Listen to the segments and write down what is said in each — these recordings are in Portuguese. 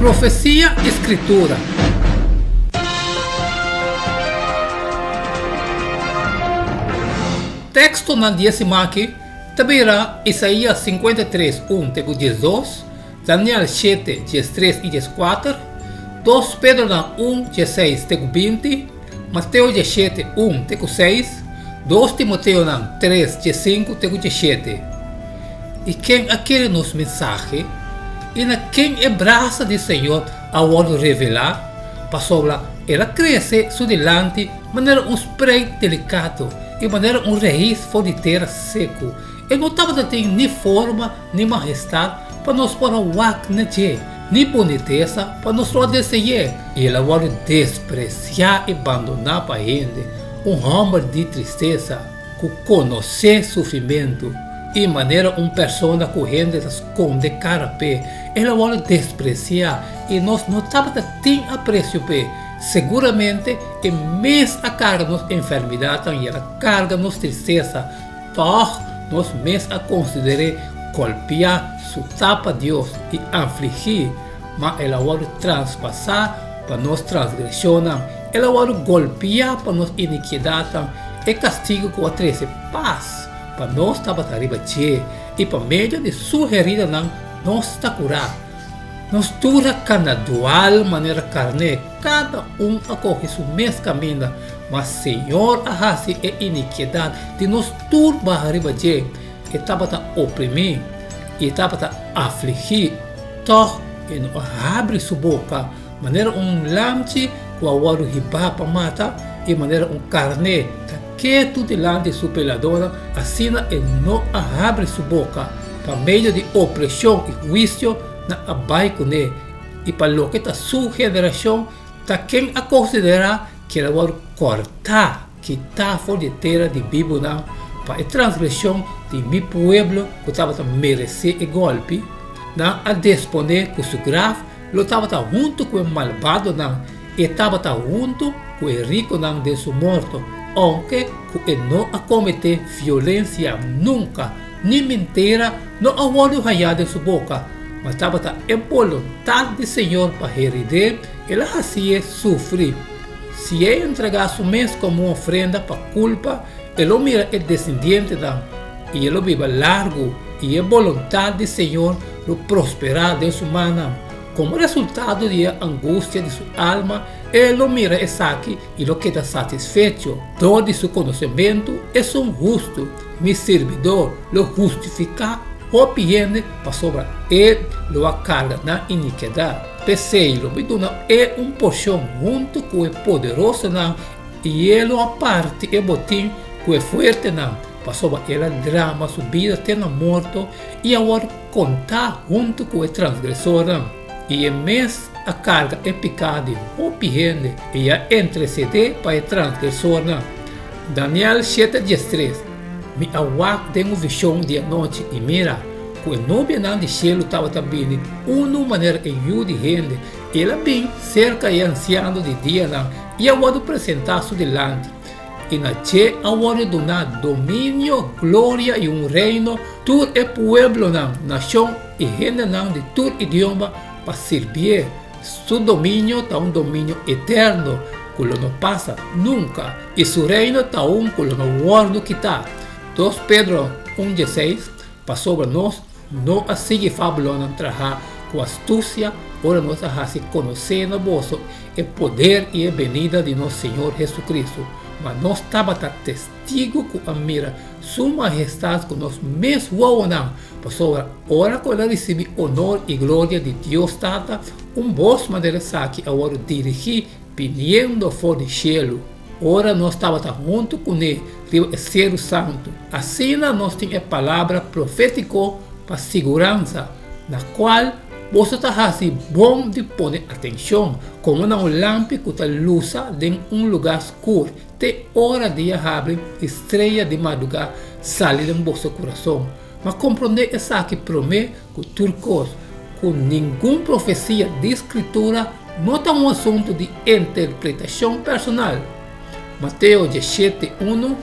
Profecia Escritura. Texto na aqui também irá Isaías 53, 1 até 12, Daniel 7, 13 e 14, 2 Pedro 1, 16 até 20, Mateus 7, 1 até 6, 2 Timoteo 3, 5 até 17. E quem aquele nos mensagem, e na quem é braça do Senhor ao revelar, passou lá, ela cresce sudelante, maneira um spray delicado, e maneira um raiz fora de terra seco. E não estava tem nem forma, nem majestade, para nós pôr o wak na je, nem boniteza, para nós desejar. E ela vai despreciar e abandonar para ele, homem de tristeza, que conhece sofrimento, e maneira persona correndo esconde cara pé, ela vai despreciar, e nós não estamos tem apreço pé. Seguramente, e mesmo a carga nos enfermidade, e ela carga nos tristeza, toch nós mesmo a considerar golpear su tapa Deus e afligir, mas ela vai transpassar para nós transgressões, ela vai golpear para nós iniquidade, e castigo com a treze paz, para nós estava arriba e para meio de sua herida nós está curado. Nós dura cada dual maneira carne, cada acorre seu mesmo caminho, mas Senhor arrase e iniquidade de nós turba arriba e estava a oprimir, e estava a afligir, toch e não abre sua boca, maneira lamche com a hora riba para matar, e maneira carne, que tudo delante de sua peladora, assim e não abre sua boca, para meio de opressão e juízo, na abai com ele, e para lo que está sua geração, está quem a considerar que ela vai cortar, quitar fora de terra de Bíblia, para a transgressão de meu povo, que estava a merecer o golpe, a disponer com seu grave, ele estava junto com o malvado, e estava junto com o rico de seu morto, aunque ele não a cometer violência nunca, nem mentira, não a olho raiado de sua boca, mas estava em vontade do Senhor para hereder, ele fazia sofrer. Se ele entregasse o mês como uma oferenda para culpa, ele mira o descendente e ele vive largo, e a vontade do Senhor lo prosperar de sua mão. Como resultado da angústia de sua alma, ele mira esse aqui e lo queda satisfeito. Todo seu conhecimento é um justo, meu servidor lo justifica, opiende para sobre ele lo carga na iniquidade. Peseiro, é porção junto com o poderoso e ele a parte e botim com o forte para sobre ele drama sua vida até na morte e agora contar junto com o transgressor. E mês a carga é picada o piende e a interceder para o transgressor. Daniel 7:13. Me awak tem uma visão de noite e mira, que o nome de céu estava também uma maneira em de gente, ela bem cerca e anciano de dia e agora apresentar-se delante. E na che agora donar domínio, glória e reino, todo o povo, nação e gente de todo idioma para servir. Su domínio está domínio eterno, que não passa nunca, e su reino está que não guarda que está. 2 Pedro 1:16, para sobre nós, não assim fábula trabalhar com astúcia, ora nós a se conhecer no vosso o poder e a venida de nosso Senhor Jesus Cristo. Mas nós estamos testigo com a mira, sua majestade com nós mesmo para sobre ora que ela recebe honor e glória de Deus Tata, voz maneira que agora dirigir, pedindo fora do cielo. Ora nós estamos junto com ele, o Espírito Santo. Assim nós temos a palavra profética para segurança, na qual você está assim bom de pôr atenção, como uma lâmpada que está luz em lugar escuro, até hora de abrir, estrela de madrugada, sair do vosso coração. Mas compreender essa que promete que turcos, com nenhuma profecia de escritura, não é um assunto de interpretação personal. Mateus 7:1.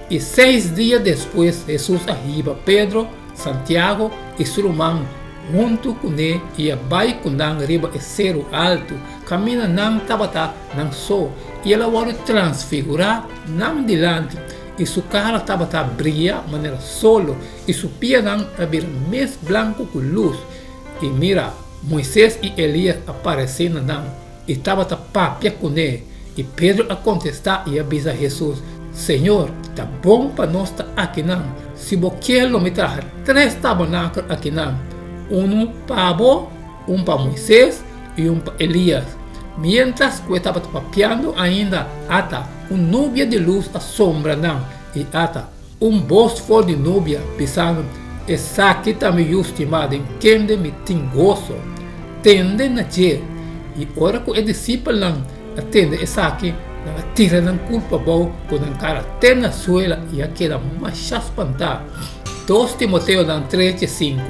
E 6 dias depois, Jesus arriba Pedro, Santiago e seu irmão, junto com ele e vai com nang riba e cero alto, camina nang tabata nang so, e ela vai transfigurar nang dilante, e sua cara tabata brilha maneira solo, e sua pia nang abrir mais branco com luz, e mira, Moisés e Elias aparecendo nang, e tabata papia com ele, e Pedro a contestar e avisa Jesus, Senhor, tá bom para nós estar aqui não. Se você quer me trazer 3 tabernáculos aqui não. Um para Abó, um para Moisés e um para Elias. Mientras que estava papiando ainda, ata nuvem de luz à sombra não. E ata bosfo de nuvem pensando, essa aqui também estimado em quem me tem gozo. Tende na dia. E ora que o discípulo não atende essa aqui, tira ng culpa bom com ang caráter na suela e aquela macha espantar. 2 Timoteo 3:5.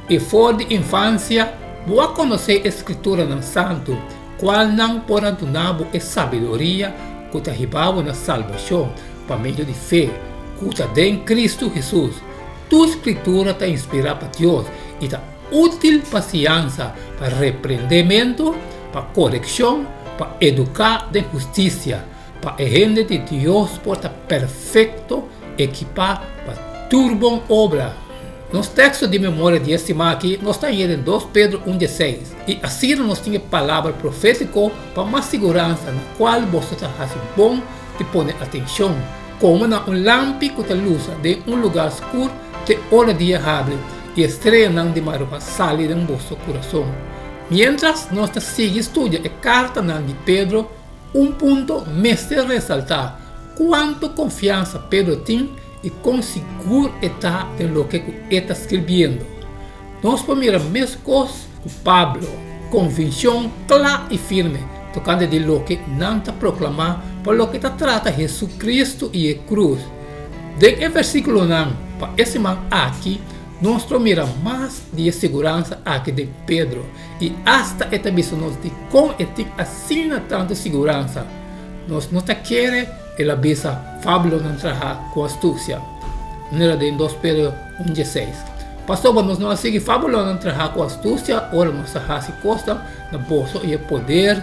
E for de infância, boa conhecer a escritura ng santo, qual não porá do nabo e sabedoria, que te ribabo na salvação, para meio de fé, que te dê em Cristo Jesus. Tu escritura te inspira para Deus e te útil para ciência, para repreendimento, para correção, para educar de justiça, para a gente de Deus porta perfeito, equipar para tudo obra. Nos textos de memória de estimar aqui, nós estamos em 2 Pedro 1:16, e assim nós temos palavra profética para mais segurança, na qual você está fazendo bom de pôr atenção, como na lâmpada que luz de lugar escuro, de hora diável, e estrela não de madrugada sale de vosso coração. Mientras nós seguimos estudando a carta de Pedro, ponto me se resaltar quanto confiança Pedro tem e quão seguro está em lo que está escrevendo. Nós podemos a mesma coisa com Pablo, convicção clara e firme, tocando de lo que não está proclamado, por lo que está trata Jesus Cristo e a cruz. De versículo não, para esse man aqui, nós mira mais de segurança aqui de Pedro e hasta esta visão de como tem assim tanta segurança. Nós não queremos ela avisa Pablo não trabalhar com astúcia. Não de 2 Pedro 1:16. Pastor, nós não seguimos Pablo não trabalhar com astúcia, ora nós se costa no bolso e o poder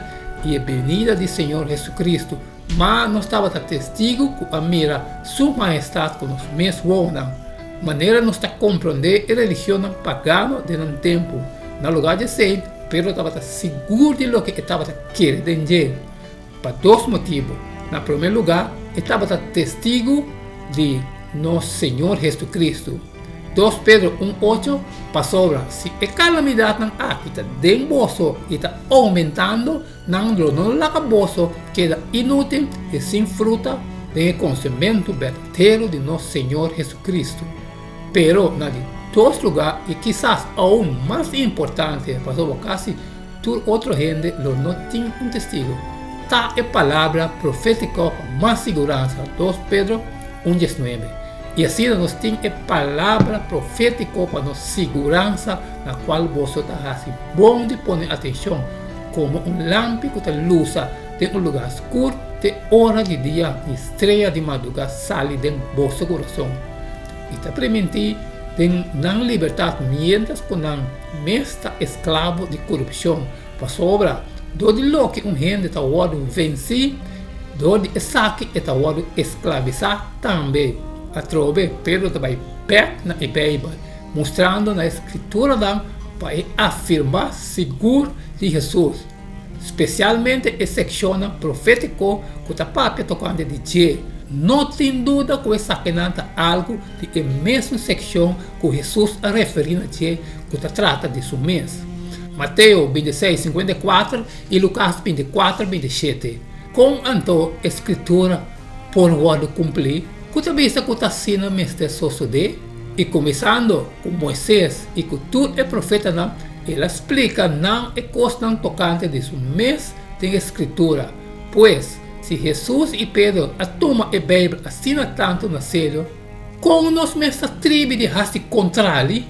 e a venida do Senhor Jesus Cristo. Mas nós estava testigo com a mira sua majestade com os mesmos maneira nos está compreender a religião pagana de um tempo. No lugar de ser, Pedro estava seguro de lo que estava querendo dizer. Para 2 motivos. Na primeiro lugar, estava testigo de nosso Senhor Jesus Cristo. 2 Pedro 1:8 passou se a calamidade não está dentro bolso e está aumentando, não acabou, queda inútil e sem fruta de conhecimento verdadeiro de nosso Senhor Jesus Cristo. Pero, em 2 lugares, e quizás aún mais importante, passou quase toda outra gente não tem testigo. Está a palavra profética com mais segurança, 2 Pedro 1:19. E assim nós temos a palavra profética com nossa segurança, na qual você está assim, bom de pôr atenção, como lâmpada que luz de lugar escuro, de hora de dia, estrela de madrugada, sale de vosso coração. E te permitir de não libertar mientras que não está escravo de corrupção, para sobra, do de lo que gente está vencer, do de saque está escravizar também. A trove, Pedro vai perto na Bíblia, mostrando na Escritura para afirmar seguro de Jesus, especialmente a seção profética que está para tocando de dizer. Não tem dúvida que essa é algo de a mesma seção que Jesus a referir a dizer que trata de seu mês. Mateus 26:54 e Lucas 24:27. Com então a Escritura por word cumprir, que também está sendo mestre suceder, e começando com Moisés e com todo o profeta, ele explica não é coisa tocante de seu mês de Escritura, pois se Jesus e Pedro a toma a Bíblia assim tanto na sério, como nós mestra tribo de raça contrário,